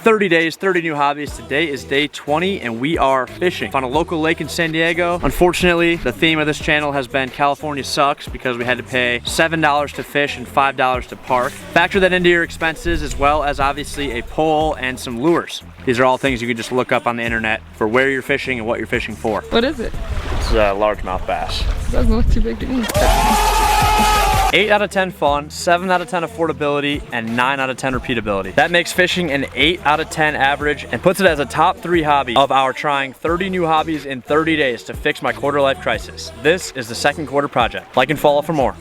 30 days, 30 new hobbies. Today is day 20 and we are fishing on a local lake in San Diego. Unfortunately, the theme of this channel has been California sucks because we had to pay $7 to fish and $5 to park. Factor that into your expenses, as well as obviously a pole and some lures. These are all things you can just look up on the internet for where you're fishing and what you're fishing for. What is it? It's a largemouth bass. It doesn't look too big to me. 8 out of 10 fun, 7 out of 10 affordability, and 9 out of 10 repeatability. That makes fishing an 8 out of 10 average and puts it as a top 3 hobby of our trying 30 new hobbies in 30 days to fix my quarter life crisis. This is the second quarter project. Like and follow for more.